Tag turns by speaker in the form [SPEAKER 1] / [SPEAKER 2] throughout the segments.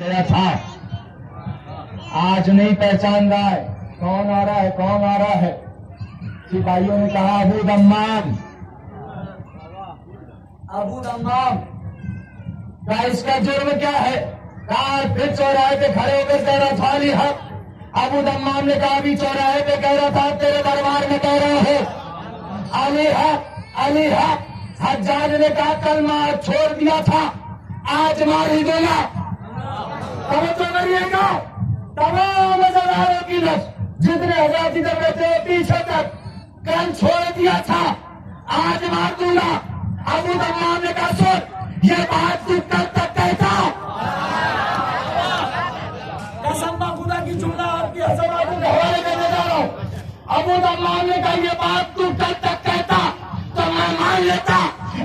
[SPEAKER 1] गया था, आज नहीं पहचान रहा है। कौन आ रहा है, कौन आ रहा है? सिपाहियों ने कहा अबू दम्माम, अबू दम्माम। क्या इसका जुर्म क्या है? कहा फिर चौराहे पे खड़े होकर कह रहा था अली हक। अबू दम्माम ने कहा अभी चौराहे पे कह रहा था, तेरे दरबार में कह रहा है अली हक, अली हक। हज्जाज ने कहा कल मार छोड़ दिया था, आज मार ही देना। तवज्जो करिएगा, तमाम अज़ादारों की नस जितने हजार की जरूरत है पीछे तक, कल छोड़ दिया था, आज मार दूंगा। अबू दम्माम ने कहा सुन, ये बात तू कल तक कहता। कसम खुदा की जुमला आपकी अज़मात को हवाले करने जा रहा हूं। अबू दम्माम ने कहा ये बात तू कल तक कहता तो मैं मान लेता,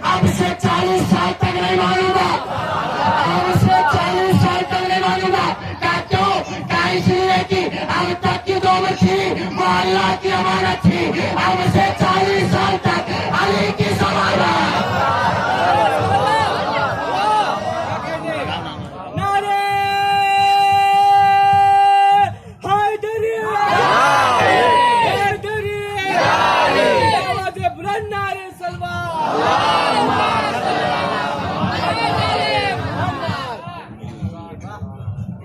[SPEAKER 1] अब से 40 साल तक नहीं मानूंगा, अब से 40 साल तक नहीं मानूंगा। क्या क्यों? क्या इसलिए कि अब तक की जो उम्र थी वो अल्लाह की अमानत थी, अब से 40 साल तक अली की ज़मानत।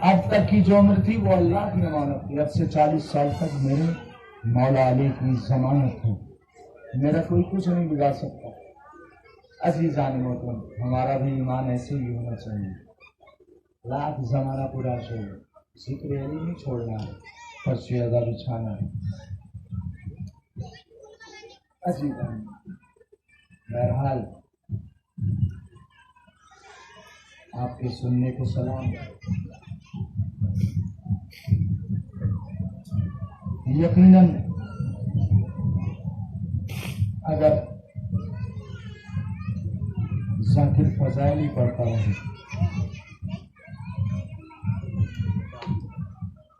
[SPEAKER 1] अब तक की जो उम्र थी वो अल्लाह की अमानत थी, अब से 40 साल तक मेरे मौला अली की जमानत है, मेरा कोई कुछ नहीं बिगाड़ सकता। अजीज़ान मोहतरम, हमारा भी ईमान ऐसे ही होना चाहिए। लाख जमाना पूरा छोड़, जिक्र अली नहीं छोड़ना है, फर्शियादा बिछाना है। अजीज़ान, बहरहाल आपके सुनने को सलाम। यकीनन अगर ज़ाकिर फ़ज़ाइल ही पढ़ता रहे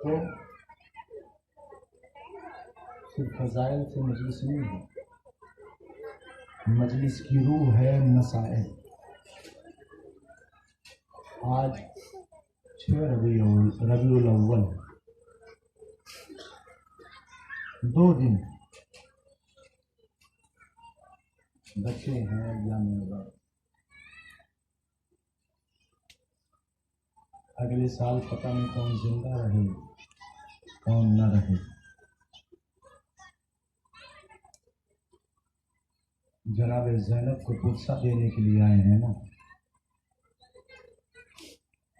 [SPEAKER 1] तो सिर्फ फ़ज़ाइल से मजलिस नहीं है, मजलिस की रूह है मसाइल। आज 6 रबीउल अव्वल, 2 दिन बच्चे हैं या नहीं। अगले साल पता नहीं कौन जिंदा रहे कौन न रहे। जनाब ज़ैनब को पुरसा देने के लिए आए हैं ना।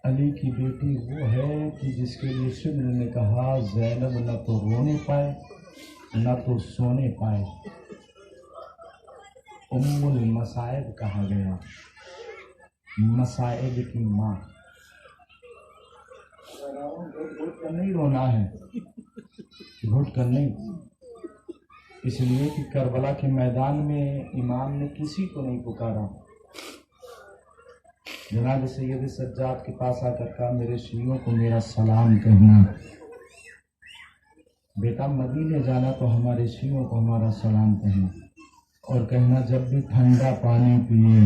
[SPEAKER 1] अली की बेटी वो है कि जिसके लिए शिब्र ने कहा ज़ैनब न तो रोने पाए न तो सोने पाए, उम्मुल मसाइब कहा गया, मसाइब की माँ। घुट कर नहीं रोना है, घुट कर नहीं, इसलिए कि करबला के मैदान में इमाम ने किसी को नहीं पुकारा। जनाब सैयद सज्जाद के पास आकर कहा मेरे शियों को मेरा सलाम कहना, बेटा मदीने जाना तो हमारे शियों को हमारा सलाम कहना, और कहना जब भी ठंडा पानी पिए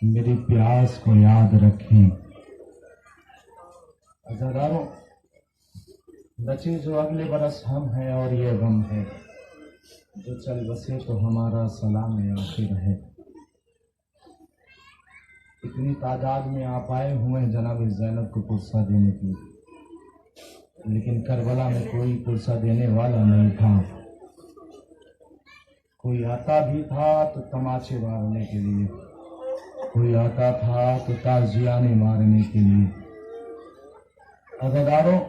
[SPEAKER 1] मेरी प्यास को याद रखें। अज़ादारों, बचे जो अगले बरस हम हैं और ये गम है, जो चल बसे तो हमारा सलाम आखिर है। इतनी तादाद में आप आए हुए हैं जनाब ज़ैनब को पुरसा देने की, लेकिन करबला में कोई पुरसा देने वाला नहीं था। कोई आता भी था तो तमाचे मारने के लिए, कोई आता था तो ताजियाने मारने के लिए। अज़ादारों,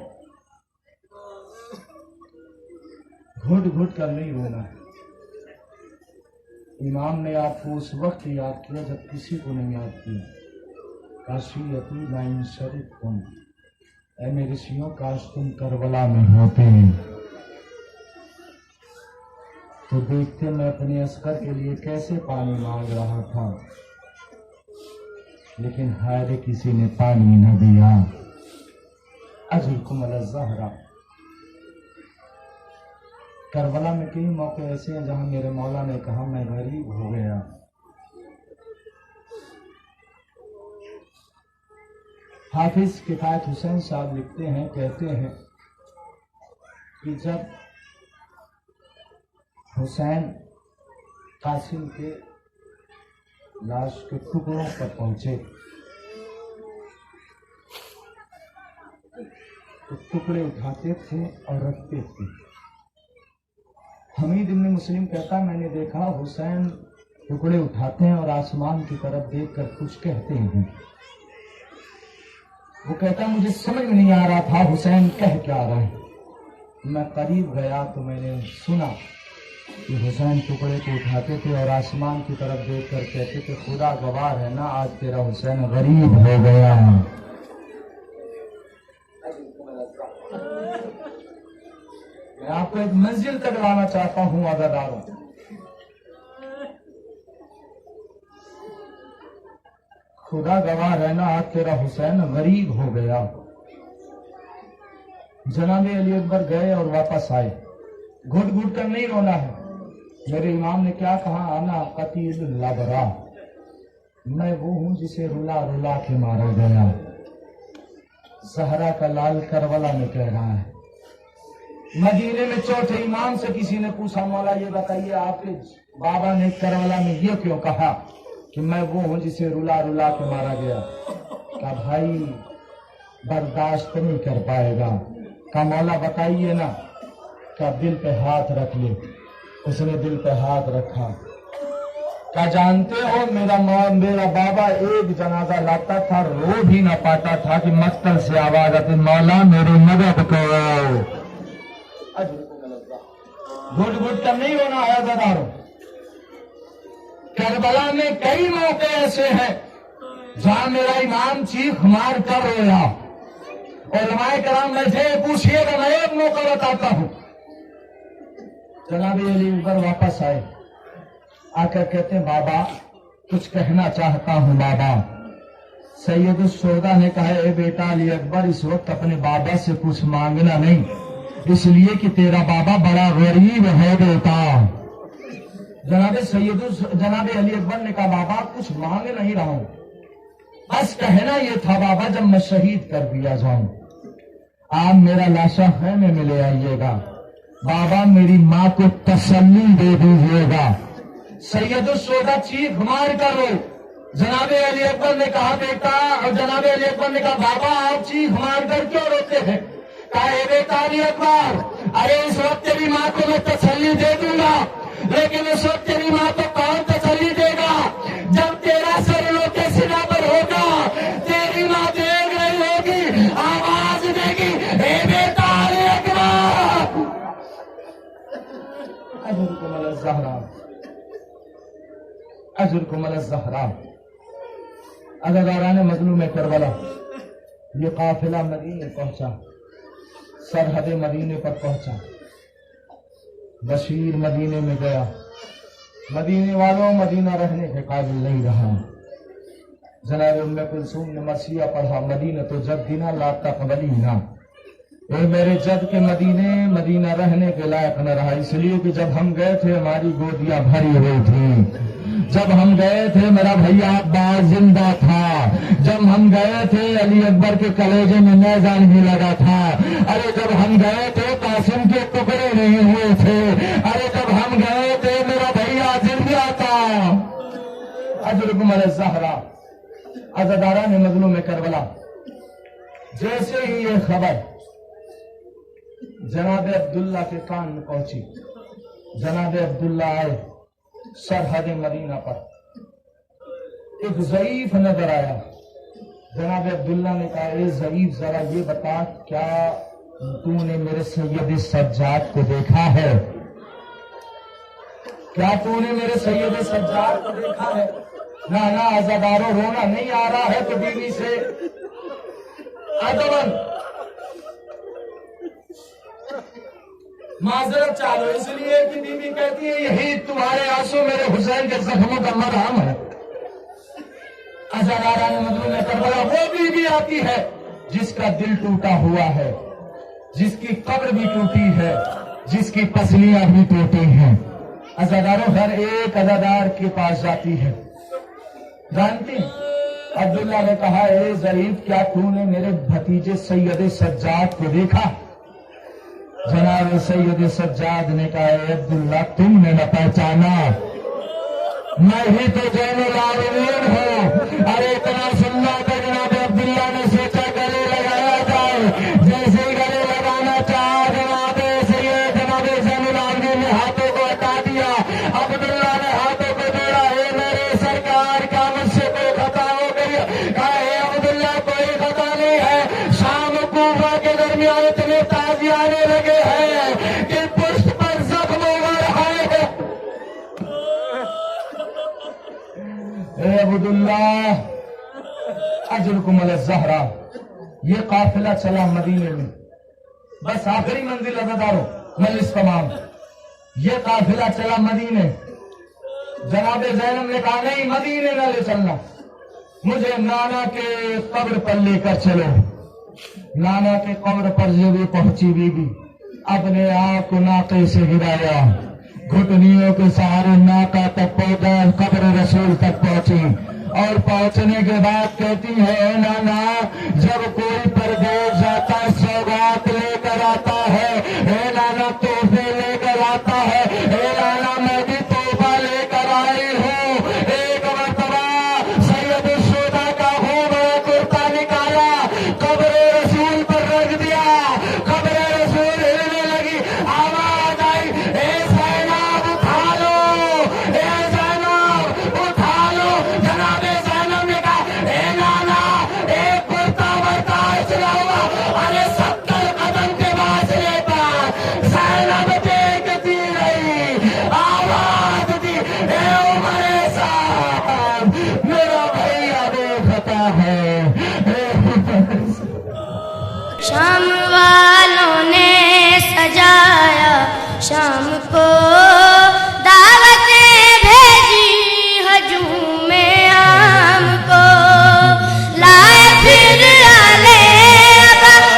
[SPEAKER 1] घुट घुट कर नहीं रोना है। इमाम ने आपको उस वक्त याद किया जब किसी को नहीं याद किया। काशी यतीम शरीफ तुम, ऐ मेरे ऋषियों काश तुम करबला में होते हैं तो देखते मैं अपने अस्कर के लिए कैसे पानी मांग रहा था, लेकिन हाय किसी ने पानी न दिया। अजुलकुम अला ज़हरा। करबला में कई मौके ऐसे हैं जहां मेरे मौला ने कहा मैं गरीब हो गया, हाफिज किफायत हुसैन साहब लिखते हैं, कहते हैं कि जब हुसैन कासिम के लाश के टुकड़ों पर पहुंचे तो टुकड़े उठाते थे और रखते थे। हमीद इब्न मुस्लिम कहता, मैंने देखा हुसैन टुकड़े उठाते हैं और आसमान की तरफ देखकर कुछ कहते हैं। वो कहता, मुझे समझ में नहीं आ रहा था हुसैन कह क्या रहा है। मैं करीब गया तो मैंने सुना कि हुसैन टुकड़े को उठाते थे और आसमान की तरफ देखकर कहते थे, खुदा गवाह है ना, आज तेरा हुसैन गरीब हो गया। मैं आपको एक मंजिल तक लाना चाहता हूं अज़ादारों। खुदा गवाह रहना, आज तेरा हुसैन गरीब हो गया। जनाबे अली अकबर गए और वापस आए। घुट घुट कर नहीं रोना है। मेरे इमाम ने क्या कहा, आना कतील लबरा, मैं वो हूं जिसे रुला रुला के मारा गया। सहरा का लाल करबला में कह रहा है। मदीने में चौथे इमाम से किसी ने पूछा, मौला ये बताइए आपके बाबा ने करबला में ये क्यों कहा कि मैं वो हूं जिसे रुला रुला के मारा गया। क्या भाई बर्दाश्त नहीं कर पाएगा। का मौला बताइए ना। क्या दिल पे हाथ रख ले। उसने दिल पे हाथ रखा। क्या जानते हो मेरा बाबा एक जनाजा लाता था, रो भी ना पाता था कि मक्तल से आवाज आती, मौला मेरे मदद करो। घुट घुट कर नहीं होना है अज़ादारों। करबला में कई मौके ऐसे हैं जहां मेरा इमाम चीख मार कर रोया। उलमाए कराम में से पूछिएगा, मैं एक मौका बताता हूं। जनाबे अली अकबर वापस आए, आकर कहते हैं, बाबा कुछ कहना चाहता हूं बाबा। सैयद उस-शुहदा ने कहा, ए बेटा अली अकबर, इस वक्त अपने बाबा से कुछ मांगना नहीं, इसलिए कि तेरा बाबा बड़ा गरीब है बेटा। जनाबे अली अकबर ने कहा, बाबा कुछ मांग नहीं रहा हूं, बस कहना यह था बाबा, जब मैं शहीद कर दिया जाऊं आप मेरा लाशा खैमे में ले आइएगा। बाबा मेरी माँ को तसल्ली दे दीजिएगा। सैयद उस-शुहदा चीख मार कर रो। जनाबे अली अकबर ने कहा, बेटा, और जनाबे अली अकबर ने कहा, बाबा आप चीख मार कर क्यों रोते हैं। कहा, बेटा अली अकबर, अरे इस वक्त तेरी माँ को मैं तसल्ली दे दूंगा, लेकिन इस वक्त तेरी माँ को कौन तसल्ली देगा। जब तेरा सर लोटे सीना पर होगा, तेरी माँ देख रही होगी, आवाज देगी, हे बेटा अली अकबर। अजुरकुम ज़हरा, अजुरकुम ज़हरा। अज़ादारान मज़लूम करबला, ये काफिला मदीने पहुंचा, सरहद मदीने पर पहुंचा। बशीर मदीने में गया। मदीने वालों, मदीना रहने के काबिल नहीं रहा। जनाब उम्मे कुलसूम ने मरसिया पढ़ा, मदीना तो जद्दीना ला तक़बलीना, ए मेरे जद के मदीने, मदीना रहने के लायक न रहा। इसलिए कि जब हम गए थे हमारी गोदियां भरी हुई थी। जब हम गए थे मेरा भैया अब्बास जिंदा था। जब हम गए थे अली अकबर के कलेजे में नेज़ा भी लगा था। अरे जब हम गए थे कासिम के टुकड़े नहीं हुए थे। अरे जब हम गए थे मेरा भैया जिंदा था। अजुरकुम ज़हरा। अज़ादारा ने मज़लूम करबला, जैसे ही ये खबर जनाब अब्दुल्ला के कान में पहुंची, जनाब अब्दुल्ला आए सरहद मदीना पर। एक ज़ईफ नजर आया। जनाब अब्दुल्ला ने कहा, ए ज़ईफ, जरा ये बता, क्या तूने मेरे सैयद सज्जाद को देखा है। क्या तूने मेरे सैयद सज्जाद को देखा है। ना ना अज़ादारों, रोना नहीं आ रहा है तो बीवी से अदबन माजरत चालो, इसलिए कि बीवी कहती है, यही तुम्हारे आंसू मेरे हुसैन के जख्मों का मरहम है। अज़ादारा ने मज़लूम करबला, वो बीवी आती है जिसका दिल टूटा हुआ है, जिसकी कब्र भी टूटी है, जिसकी पसलियां भी टूटी हैं। अज़ादारों, हर एक अज़ादार के पास जाती है। जानती अब्दुल्ला ने कहा, ए ज़रीफ, क्या तूने मेरे भतीजे सैयद सज्जाद को देखा? जनाब सैयद सज्जाद ने कहा, अब्दुल्ला, तुमने न पहचाना, मैं ही तो जैनुल आबिदीन हूँ। अरे इतना सुनना तो जनाब अब्दुल्ला ने सोचा गले लगाया जाए। जैसे ही गले लगाना चाहा जनाब जैनुल आबिदीन ने हाथों को हटा दिया। अब्दुल्ला ने हाथों को जोड़ा, हे मेरे सरकार, का मुझसे कोई खता हो गई? कहा, हे अब्दुल्ला, कोई खता नहीं है। शाम कूफा के दरमियान इतने ताजियाने लगे हैं कि पुष्प पर जख्म हो रहा है। अब्दुल्ला अजरकुम अल-ज़हरा, ये काफिला चला मदीने में, बस आखिरी मंजिल अज़ादारो मजलिस तमाम, ये काफिला चला मदीने। जनाब ज़ैनब ने कहा, नहीं, मदीने न ले चलना, मुझे नाना के कब्र पर लेकर चलो। नाना के कब्र पर जब भी पहुंची बीबी, अपने आप को नाके से गिराया, घुटनियों के सहारे नाका तक पहुंचा, कब्र रसूल तक पहुंची और पहुंचने के बाद कहती है, नाना, जब कोई परदेश जाता है सौगात लेकर आता है, हे नाना, तोहफे लेकर आता है, हे नाना, मैं भी तोहफा लेकर आई हूँ। एक मरतबा सैयद शुदा का खूब कुर्ता निकाला, कब्र रसूल पर रख दिया, कब्र रसूल हिलने लगी, आवाज आई, ए ज़ैनब उठा लो, ए ज़ैनब उठा लो। जनाबे ज़ैनब ने कहा, ए नाना, एक कुर्ता बर्दाश्त न हुआ। अरे 70 कदम के फासले पर ज़ैनब देखती रही, आवाज दी, ए उमर साहब, मेरा भैया देखता है।
[SPEAKER 2] शाम